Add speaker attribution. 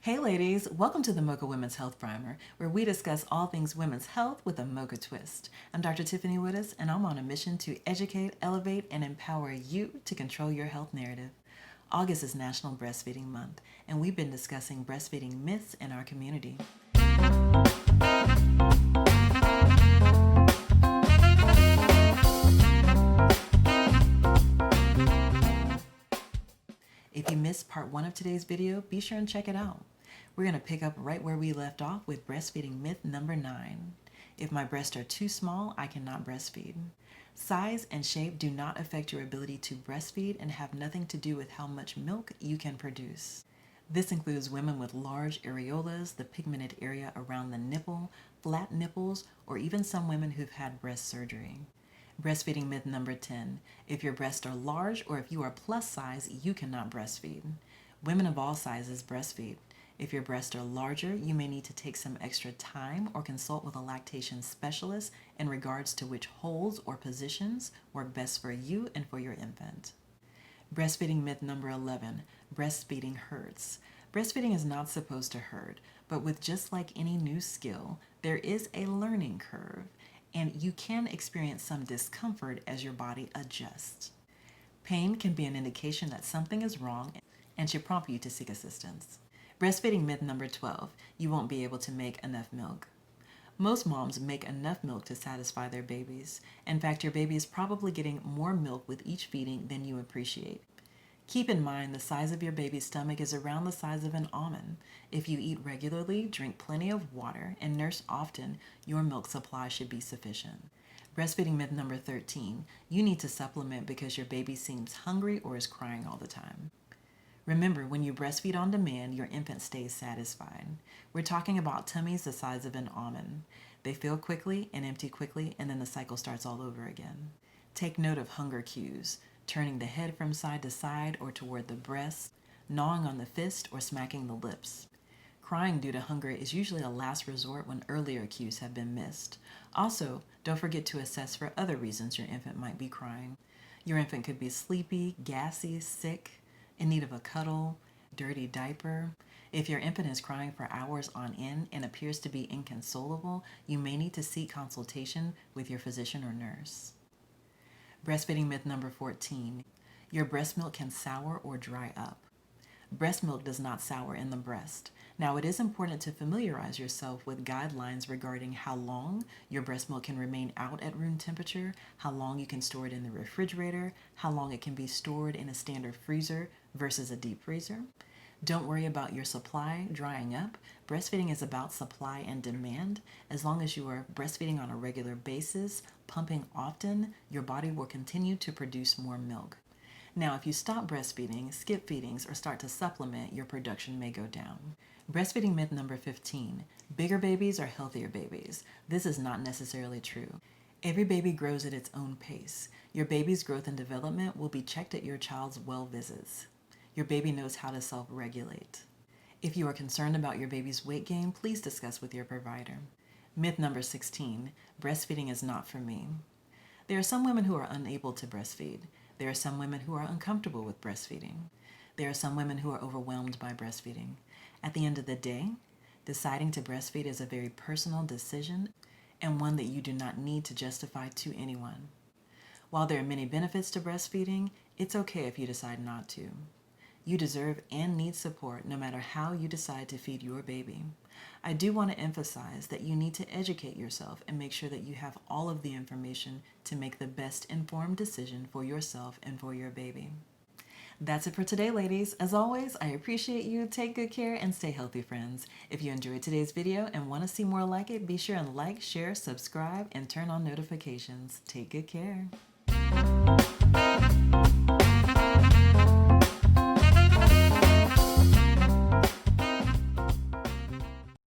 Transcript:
Speaker 1: Hey ladies, welcome to the Mocha Women's Health Primer, where we discuss all things women's health with a Mocha twist. I'm Dr. Tiffany Woodus, and I'm on a mission to educate, elevate, and empower you to control your health narrative. August is National Breastfeeding Month, and we've been discussing breastfeeding myths in our community. If you missed part 1 of today's video, be sure and check it out. We're going to pick up right where we left off with breastfeeding myth number 9. If my breasts are too small, I cannot breastfeed. Size and shape do not affect your ability to breastfeed and have nothing to do with how much milk you can produce. This includes women with large areolas, the pigmented area around the nipple, flat nipples, or even some women who've had breast surgery. Breastfeeding myth number 10. If your breasts are large or if you are plus size, you cannot breastfeed. Women of all sizes breastfeed. If your breasts are larger, you may need to take some extra time or consult with a lactation specialist in regards to which holds or positions work best for you and for your infant. Breastfeeding myth number 11. Breastfeeding hurts. Breastfeeding is not supposed to hurt, but with just like any new skill, there is a learning curve, and you can experience some discomfort as your body adjusts. Pain can be an indication that something is wrong and should prompt you to seek assistance. Breastfeeding myth number 12. You won't be able to make enough milk. Most moms make enough milk to satisfy their babies. In fact, your baby is probably getting more milk with each feeding than you appreciate. Keep in mind the size of your baby's stomach is around the size of an almond. If you eat regularly, drink plenty of water, and nurse often, your milk supply should be sufficient. Breastfeeding myth number 13. You need to supplement because your baby seems hungry or is crying all the time. Remember, when you breastfeed on demand, your infant stays satisfied. We're talking about tummies the size of an almond. They fill quickly and empty quickly, and then the cycle starts all over again. Take note of hunger cues: turning the head from side to side or toward the breast, gnawing on the fist, or smacking the lips. Crying due to hunger is usually a last resort when earlier cues have been missed. Also, don't forget to assess for other reasons your infant might be crying. Your infant could be sleepy, gassy, sick, in need of a cuddle, dirty diaper. If your infant is crying for hours on end and appears to be inconsolable, you may need to seek consultation with your physician or nurse. Breastfeeding myth number 14. Your breast milk can sour or dry up. Breast milk does not sour in the breast. Now, it is important to familiarize yourself with guidelines regarding how long your breast milk can remain out at room temperature, how long you can store it in the refrigerator, how long it can be stored in a standard freezer versus a deep freezer. Don't worry about your supply drying up. Breastfeeding is about supply and demand. As long as you are breastfeeding on a regular basis, pumping often, your body will continue to produce more milk. Now, if you stop breastfeeding, skip feedings, or start to supplement, your production may go down. Breastfeeding myth number 15. Bigger babies are healthier babies. This is not necessarily true. Every baby grows at its own pace. Your baby's growth and development will be checked at your child's well visits. Your baby knows how to self-regulate. If you are concerned about your baby's weight gain, please discuss with your provider. Myth number 16. Breastfeeding is not for me. There are some women who are unable to breastfeed. There are some women who are uncomfortable with breastfeeding. There are some women who are overwhelmed by breastfeeding. At the end of the day, deciding to breastfeed is a very personal decision and one that you do not need to justify to anyone. While there are many benefits to breastfeeding, it's okay if you decide not to. You deserve and need support no matter how you decide to feed your baby. I do want to emphasize that you need to educate yourself and make sure that you have all of the information to make the best informed decision for yourself and for your baby. That's it for today, ladies. As always, I appreciate you. Take good care and stay healthy, friends. If you enjoyed today's video and want to see more like it, be sure and like, share, subscribe, and turn on notifications. Take good care.